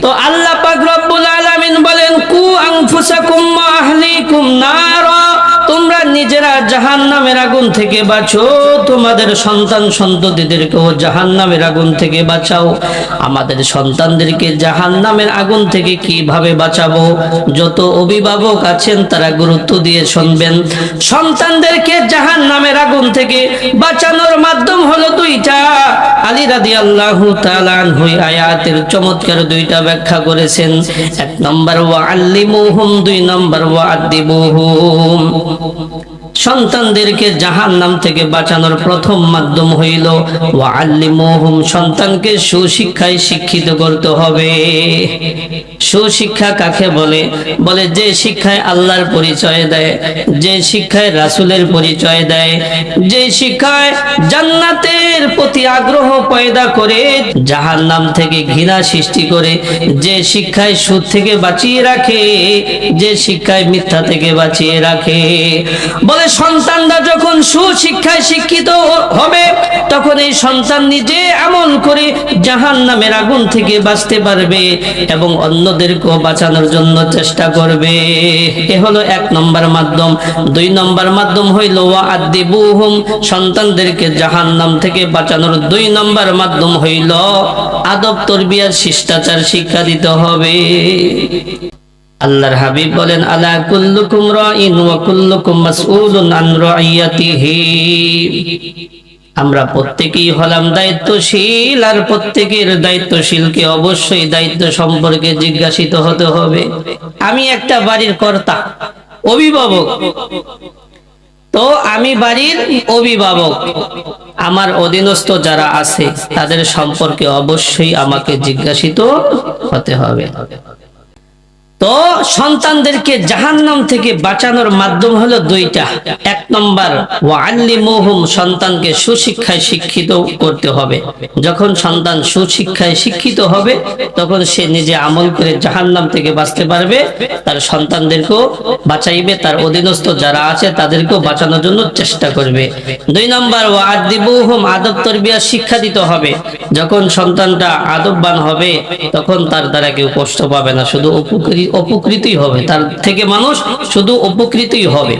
তো আল্লাহ পাক রব্বুল আলামিন বলেন, কু আনফুসাকুম ওয়া আহলিকুম নারা, তোমরা নিজেরা জাহান্নামের আগুন থেকে বাঁচো, তোমাদের সন্তান সন্ততিদেরকেও জাহান্নামের আগুন থেকে বাঁচাও। আমাদের সন্তানদেরকে জাহান্নামের আগুন থেকে কিভাবে বাঁচাবো? যত অভিভাবক আছেন তারা গুরুত্ব দিয়ে শুনবেন। সন্তানদেরকে জাহান্নামের আগুন থেকে বাঁচানোর মাধ্যম হলো দুইটা। আলী রাদিয়াল্লাহু তাআলা আনহু আয়াতের চমৎকার দুইটা ব্যাখ্যা করেছেন। এক নম্বর ওয়া আল্লিমুহুম, দুই নম্বর ওয়া আদিবুহুম। সন্তানদেরকে জাহান্নাম থেকে বাঁচানোর প্রথম মাধ্যম হইল ওয়া আল্লিমুহুম, সন্তানকে সুশিক্ষায় শিক্ষিত করতে হবে। সুশিক্ষা কাকে বলে? বলে যে শিক্ষায় আল্লাহর পরিচয় দেয়, যে শিক্ষায় রাসূলের পরিচয় দেয়, যে শিক্ষায় জান্নাতের প্রতি আগ্রহ পয়দা করে, জাহান্নাম থেকে ঘৃণা সৃষ্টি করে, যে শিক্ষায় সুদ থেকে বাঁচিয়ে রাখে, যে শিক্ষায় মিথ্যা থেকে বাঁচিয়ে রাখে। বলে সন্তানরা যখন সুশিক্ষায় শিক্ষিত হবে তখন এই সন্তান নিজে আমল করে জাহান্নামের আগুন থেকে বাঁচতে পারবে এবং অন্যদেরকেও বাঁচানোর জন্য চেষ্টা করবে। এ হলো এক নম্বর মাধ্যম। দুই নম্বর মাধ্যম হইল ওয়া আদিবুহুম, সন্তানদেরকে জাহান্নাম থেকে বাঁচানোর দুই নম্বর মাধ্যম হইল আদব তরবিয়ার শিষ্টাচার শিক্ষা দিতে হবে। আল্লাহর হাবিব বলেন, আলা কুল্লুকুম রাইন ওয়া কুল্লুকুম মাসউলুন আন রাইয়াতিহি। আমরা প্রত্যেকেই হলাম দায়িত্বশীল, আর প্রত্যেকের দায়িত্বশীলকে অবশ্যই দায়িত্ব সম্পর্কে জিজ্ঞাসিত হতে হবে। আমি একটা বাড়ির কর্তা, অভিভাবক, তো আমি বাড়ির অভিভাবক, আমার অধীনস্থ যারা আছে তাদের সম্পর্কে অবশ্যই আমাকে জিজ্ঞাসিত হতে হবে। তো সন্তানদেরকে জাহান্নাম থেকে বাঁচানোর মাধ্যম হলো দুইটা। এক নম্বর ওয়া আল্লিমুহুম, সন্তানকে সুশিক্ষায় শিক্ষিত করতে হবে। যখন সন্তান সুশিক্ষায় শিক্ষিত হবে তখন সে নিজে আমল করে জাহান্নাম থেকে বাঁচতে পারবে, তার সন্তানদেরকেও বাঁচাইবে, তার অধীনস্থ যারা আছে তাদেরকেও বাঁচানোর জন্য চেষ্টা করবে। দুই নম্বর ওয়া আদিবুহুম, আদব তরবিয়া শিক্ষা দিতে হবে। যখন সন্তানটা আদববান হবে তখন তার দ্বারা কেউ কষ্ট পাবে না, শুধু উপকৃতই হবে, তার থেকে মানুষ শুধু উপকৃতই হবে।